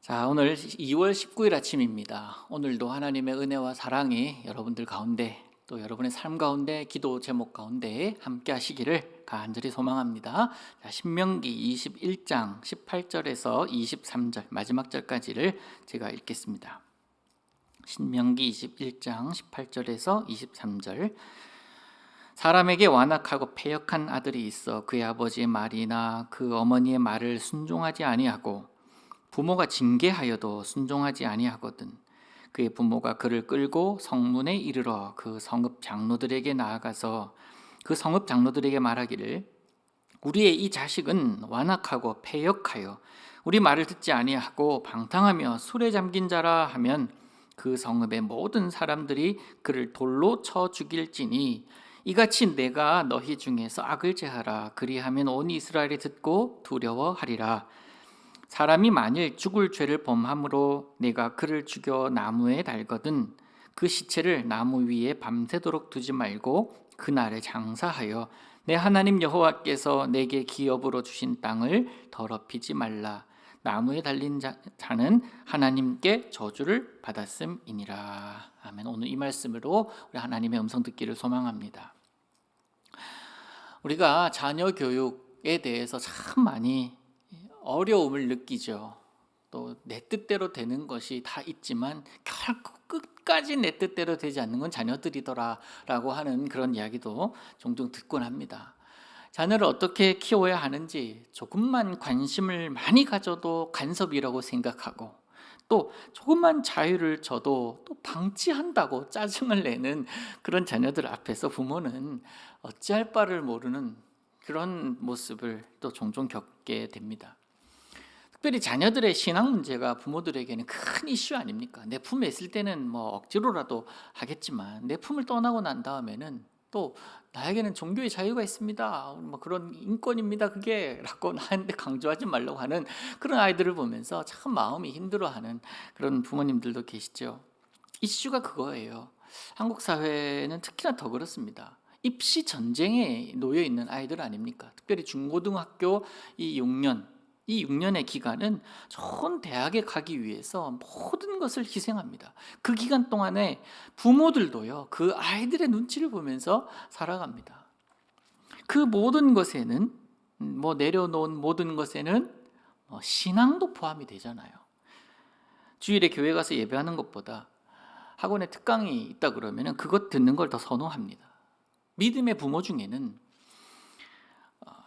자, 오늘 2월 19일 아침입니다. 오늘도 하나님의 은혜와 사랑이 여러분들 가운데 또 여러분의 삶 가운데 기도 제목 가운데 함께 하시기를 간절히 소망합니다. 자, 신명기 21장 18절에서 23절 마지막 절까지를 제가 읽겠습니다. 신명기 21장 18절에서 23절. 사람에게 완악하고 패역한 아들이 있어 그의 아버지의 말이나 그 어머니의 말을 순종하지 아니하고 부모가 징계하여도 순종하지 아니하거든. 그의 부모가 그를 끌고 성문에 이르러 그 성읍 장로들에게 나아가서 그 성읍 장로들에게 말하기를 우리의 이 자식은 완악하고 패역하여 우리 말을 듣지 아니하고 방탕하며 술에 잠긴 자라 하면 그 성읍의 모든 사람들이 그를 돌로 쳐 죽일지니 이같이 내가 너희 중에서 악을 제하라. 그리하면 온 이스라엘이 듣고 두려워하리라. 사람이 만일 죽을 죄를 범함으로 내가 그를 죽여 나무에 달거든 그 시체를 나무 위에 밤새도록 두지 말고 그날에 장사하여 내 하나님 여호와께서 내게 기업으로 주신 땅을 더럽히지 말라. 나무에 달린 자는 하나님께 저주를 받았음이니라. 아멘. 오늘 이 말씀으로 우리 하나님의 음성 듣기를 소망합니다. 우리가 자녀 교육에 대해서 참 많이 어려움을 느끼죠. 또 내 뜻대로 되는 것이 다 있지만 결코 끝까지 내 뜻대로 되지 않는 건 자녀들이더라라고 하는 그런 이야기도 종종 듣곤 합니다. 자녀를 어떻게 키워야 하는지 조금만 관심을 많이 가져도 간섭이라고 생각하고 또 조금만 자유를 줘도 또 방치한다고 짜증을 내는 그런 자녀들 앞에서 부모는 어찌할 바를 모르는 그런 모습을 또 종종 겪게 됩니다. 특별히 자녀들의 신앙 문제가 부모들에게는 큰 이슈 아닙니까? 내 품에 있을 때는 뭐 억지로라도 하겠지만 내 품을 떠나고 난 다음에는 또 나에게는 종교의 자유가 있습니다. 뭐 그런 인권입니다. 그게 라고 나한테 강조하지 말라고 하는 그런 아이들을 보면서 참 마음이 힘들어하는 그런 부모님들도 계시죠. 이슈가 그거예요. 한국 사회는 특히나 더 그렇습니다. 입시 전쟁에 놓여 있는 아이들 아닙니까? 특별히 중고등학교 이 6년의 기간은 좋은 대학에 가기 위해서 모든 것을 희생합니다. 그 기간 동안에 부모들도요, 그 아이들의 눈치를 보면서 살아갑니다. 그 모든 것에는 내려놓은 모든 것에는 신앙도 포함이 되잖아요. 주일에 교회 가서 예배하는 것보다 학원에 특강이 있다 그러면 그것 듣는 걸 더 선호합니다. 믿음의 부모 중에는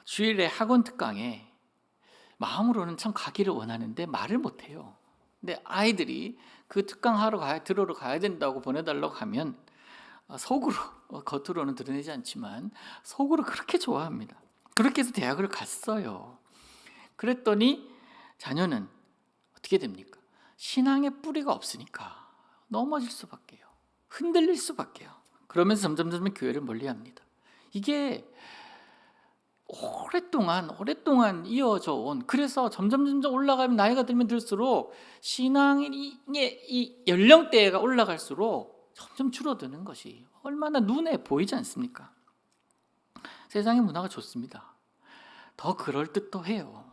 주일에 학원 특강에 마음으로는 참 가기를 원하는데 말을 못해요. 근데 아이들이 그 특강 들으러 가야 된다고 보내달라고 하면 속으로 겉으로는 드러내지 않지만 속으로 그렇게 좋아합니다. 그렇게 해서 대학을 갔어요. 그랬더니 자녀는 어떻게 됩니까? 신앙의 뿌리가 없으니까 넘어질 수밖에요. 흔들릴 수밖에요. 그러면서 점점 교회를 멀리합니다. 이게 오랫동안 이어져 온, 그래서 점점 올라가면 나이가 들면 들수록 신앙의 이 연령대가 올라갈수록 점점 줄어드는 것이 얼마나 눈에 보이지 않습니까? 세상의 문화가 좋습니다. 더 그럴 듯도 해요.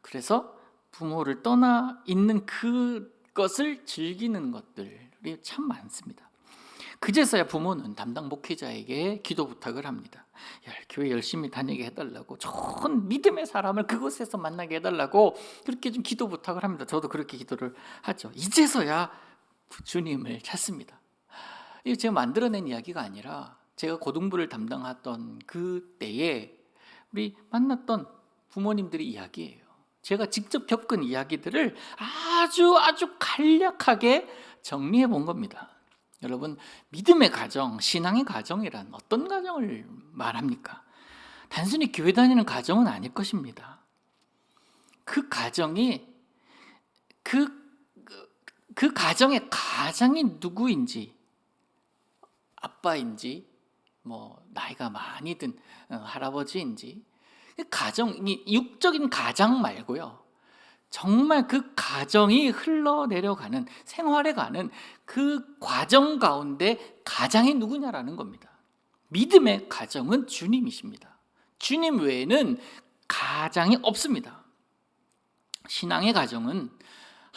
그래서 부모를 떠나 있는 그것을 즐기는 것들이 참 많습니다. 그제서야 부모는 담당 목회자에게 기도 부탁을 합니다. 교회 열심히 다니게 해달라고, 좋은 믿음의 사람을 그곳에서 만나게 해달라고 그렇게 좀 기도 부탁을 합니다. 저도 그렇게 기도를 하죠. 이제서야 주님을 찾습니다. 이거 제가 만들어낸 이야기가 아니라 제가 고등부를 담당하던 그때에 우리 만났던 부모님들의 이야기예요. 제가 직접 겪은 이야기들을 아주 간략하게 정리해 본 겁니다. 여러분, 믿음의 가정, 신앙의 가정이란 어떤 가정을 말합니까? 단순히 교회 다니는 가정은 아닐 것입니다. 그 가정이 그 가정의 가장이 누구인지, 아빠인지, 나이가 많이 든 할아버지인지, 가정이 육적인 가장 말고요. 정말 그 가정이 흘러내려가는, 생활해 가는 그 과정 가운데 가장이 누구냐라는 겁니다. 믿음의 가정은 주님이십니다. 주님 외에는 가장이 없습니다. 신앙의 가정은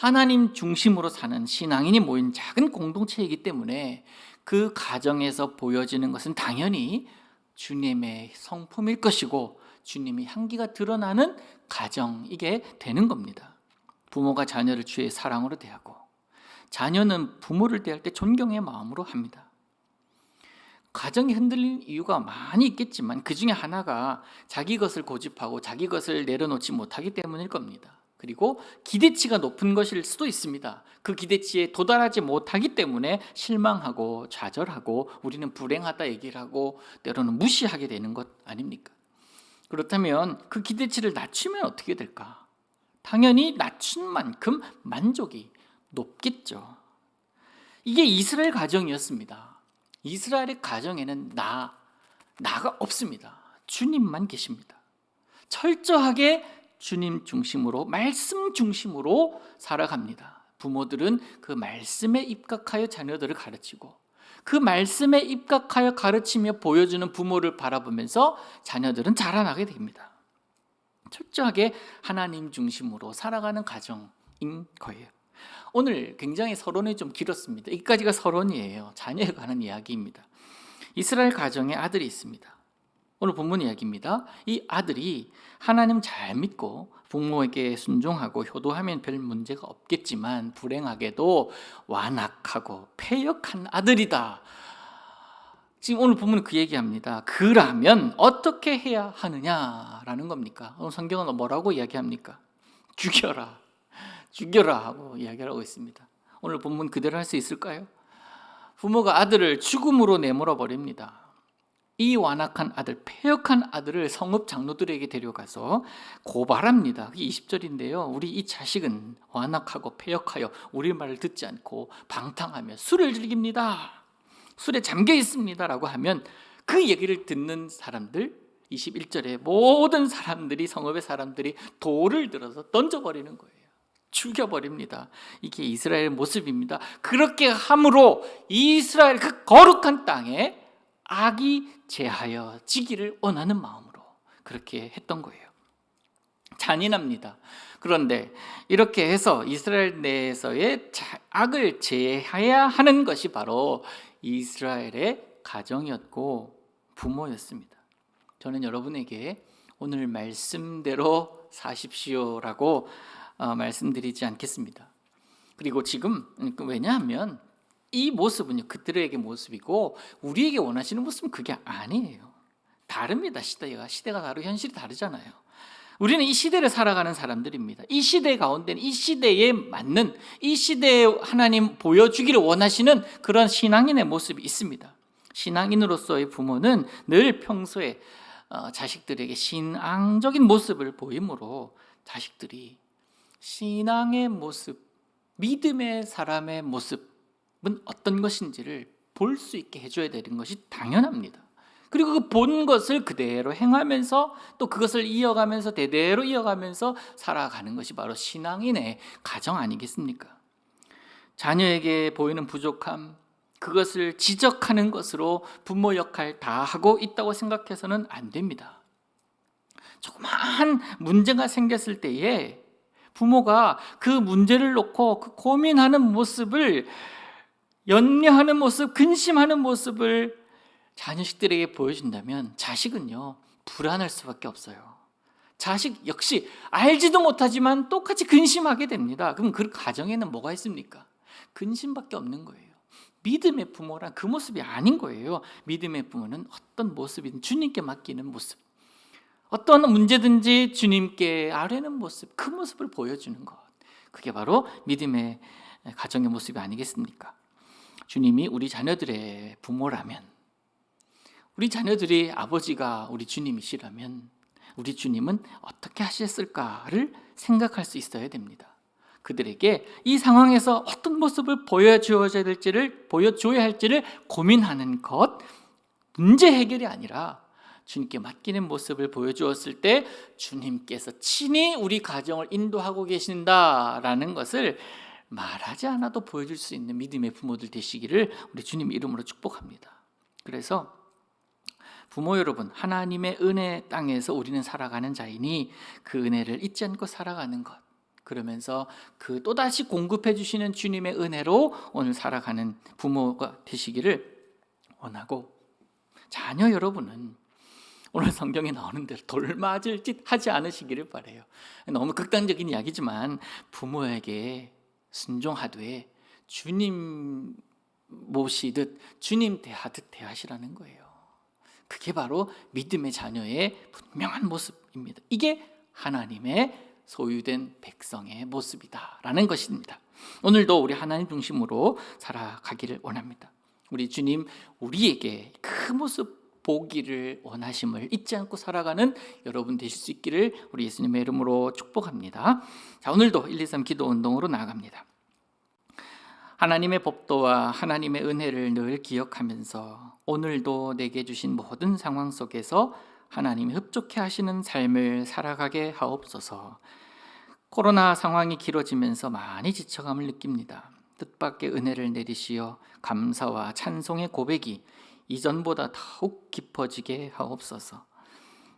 하나님 중심으로 사는 신앙인이 모인 작은 공동체이기 때문에 그 가정에서 보여지는 것은 당연히 주님의 성품일 것이고 주님의 향기가 드러나는 가정이게 되는 겁니다. 부모가 자녀를 주의 사랑으로 대하고 자녀는 부모를 대할 때 존경의 마음으로 합니다. 가정이 흔들리는 이유가 많이 있겠지만 그 중에 하나가 자기 것을 고집하고 자기 것을 내려놓지 못하기 때문일 겁니다. 그리고 기대치가 높은 것일 수도 있습니다. 그 기대치에 도달하지 못하기 때문에 실망하고 좌절하고 우리는 불행하다 얘기를 하고 때로는 무시하게 되는 것 아닙니까? 그렇다면 그 기대치를 낮추면 어떻게 될까? 당연히 낮춘 만큼 만족이 높겠죠. 이게 이스라엘 가정이었습니다. 이스라엘의 가정에는 나가 없습니다. 주님만 계십니다. 철저하게 주님 중심으로, 말씀 중심으로 살아갑니다. 부모들은 그 말씀에 입각하여 자녀들을 가르치고 그 말씀에 입각하여 가르치며 보여주는 부모를 바라보면서 자녀들은 자라나게 됩니다. 철저하게 하나님 중심으로 살아가는 가정인 거예요. 오늘 굉장히 서론이 좀 길었습니다. 여기까지가 서론이에요. 자녀에 관한 이야기입니다. 이스라엘 가정에 아들이 있습니다. 오늘 본문 이야기입니다. 이 아들이 하나님 잘 믿고 부모에게 순종하고 효도하면 별 문제가 없겠지만 불행하게도 완악하고 패역한 아들이다. 지금 오늘 본문은 그 얘기합니다. 그러면 어떻게 해야 하느냐라는 겁니까? 오늘 성경은 뭐라고 이야기합니까? 죽여라 하고 이야기를 하고 있습니다. 오늘 본문 그대로 할 수 있을까요? 부모가 아들을 죽음으로 내몰아 버립니다. 이 완악한 아들, 패역한 아들을 성읍 장로들에게 데려가서 고발합니다. 그게 20절인데요. 우리 이 자식은 완악하고 패역하여 우리 말을 듣지 않고 방탕하며 술을 즐깁니다. 술에 잠겨 있습니다 라고 하면 그 얘기를 듣는 사람들, 21절에 모든 사람들이, 성읍의 사람들이 돌을 들어서 던져버리는 거예요. 죽여버립니다. 이게 이스라엘의 모습입니다. 그렇게 함으로 이스라엘 그 거룩한 땅에 악이 제하여지기를 원하는 마음으로 그렇게 했던 거예요. 잔인합니다. 그런데 이렇게 해서 이스라엘 내에서의 악을 제해야 하는 것이 바로 이스라엘의 가정이었고 부모였습니다. 저는 여러분에게 오늘 말씀대로 사십시오라고 말씀드리지 않겠습니다. 그리고 지금 왜냐하면 이 모습은요 그들에게 모습이고 우리에게 원하시는 모습은 그게 아니에요. 다릅니다. 시대가 다르고 현실이 다르잖아요. 우리는 이 시대를 살아가는 사람들입니다. 이 시대 가운데는 이 시대에 맞는, 이 시대에 하나님 보여주기를 원하시는 그런 신앙인의 모습이 있습니다. 신앙인으로서의 부모는 늘 평소에 자식들에게 신앙적인 모습을 보이므로 자식들이 신앙의 모습, 믿음의 사람의 모습은 어떤 것인지를 볼 수 있게 해줘야 되는 것이 당연합니다. 그리고 그 본 것을 그대로 행하면서 또 그것을 이어가면서 대대로 이어가면서 살아가는 것이 바로 신앙인의 가정 아니겠습니까? 자녀에게 보이는 부족함, 그것을 지적하는 것으로 부모 역할 다 하고 있다고 생각해서는 안 됩니다. 조그마한 문제가 생겼을 때에 부모가 그 문제를 놓고 그 고민하는 모습을, 염려하는 모습, 근심하는 모습을 자녀식들에게 보여준다면 자식은요 불안할 수밖에 없어요. 자식 역시 알지도 못하지만 똑같이 근심하게 됩니다. 그럼 그 가정에는 뭐가 있습니까? 근심밖에 없는 거예요. 믿음의 부모란 그 모습이 아닌 거예요. 믿음의 부모는 어떤 모습이든 주님께 맡기는 모습, 어떤 문제든지 주님께 아뢰는 모습, 그 모습을 보여주는 것, 그게 바로 믿음의 가정의 모습이 아니겠습니까? 주님이 우리 자녀들의 부모라면, 우리 자녀들이 아버지가 우리 주님이시라면 우리 주님은 어떻게 하셨을까를 생각할 수 있어야 됩니다. 그들에게 이 상황에서 어떤 모습을 보여줘야 할지를 고민하는 것, 문제 해결이 아니라 주님께 맡기는 모습을 보여주었을 때 주님께서 친히 우리 가정을 인도하고 계신다라는 것을 말하지 않아도 보여줄 수 있는 믿음의 부모들 되시기를 우리 주님 이름으로 축복합니다. 그래서 부모 여러분, 하나님의 은혜 땅에서 우리는 살아가는 자이니 그 은혜를 잊지 않고 살아가는 것, 그러면서 그 또다시 공급해 주시는 주님의 은혜로 오늘 살아가는 부모가 되시기를 원하고, 자녀 여러분은 오늘 성경에 나오는 대로 돌맞을 짓 하지 않으시기를 바라요. 너무 극단적인 이야기지만 부모에게 순종하되 주님 모시듯 주님 대하듯 대하시라는 거예요. 그게 바로 믿음의 자녀의 분명한 모습입니다. 이게 하나님의 소유된 백성의 모습이다라는 것입니다. 오늘도 우리 하나님 중심으로 살아가기를 원합니다. 우리 주님 우리에게 그 모습 보기를 원하심을 잊지 않고 살아가는 여러분 되실 수 있기를 우리 예수님의 이름으로 축복합니다. 자, 오늘도 123 기도 운동으로 나아갑니다. 하나님의 법도와 하나님의 은혜를 늘 기억하면서 오늘도 내게 주신 모든 상황 속에서 하나님이 흡족해 하시는 삶을 살아가게 하옵소서. 코로나 상황이 길어지면서 많이 지쳐감을 느낍니다. 뜻밖의 은혜를 내리시어 감사와 찬송의 고백이 이전보다 더욱 깊어지게 하옵소서.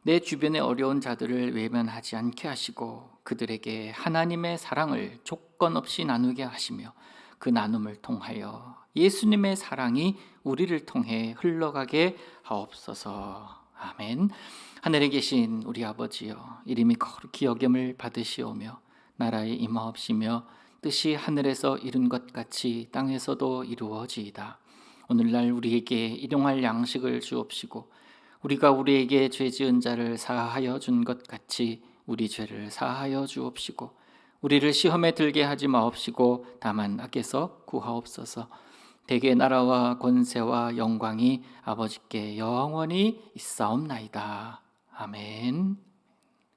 내 주변의 어려운 자들을 외면하지 않게 하시고 그들에게 하나님의 사랑을 조건 없이 나누게 하시며 그 나눔을 통하여 예수님의 사랑이 우리를 통해 흘러가게 하옵소서. 아멘. 하늘에 계신 우리 아버지여, 이름이 거룩히 여김을 받으시오며 나라의 임하옵시며 뜻이 하늘에서 이룬 것 같이 땅에서도 이루어지이다. 오늘날 우리에게 일용할 양식을 주옵시고 우리가 우리에게 죄 지은 자를 사하여 준 것 같이 우리 죄를 사하여 주옵시고 우리를 시험에 들게 하지 마옵시고 다만 악에서 구하옵소서. 대개 나라와 권세와 영광이 아버지께 영원히 있사옵나이다. 아멘.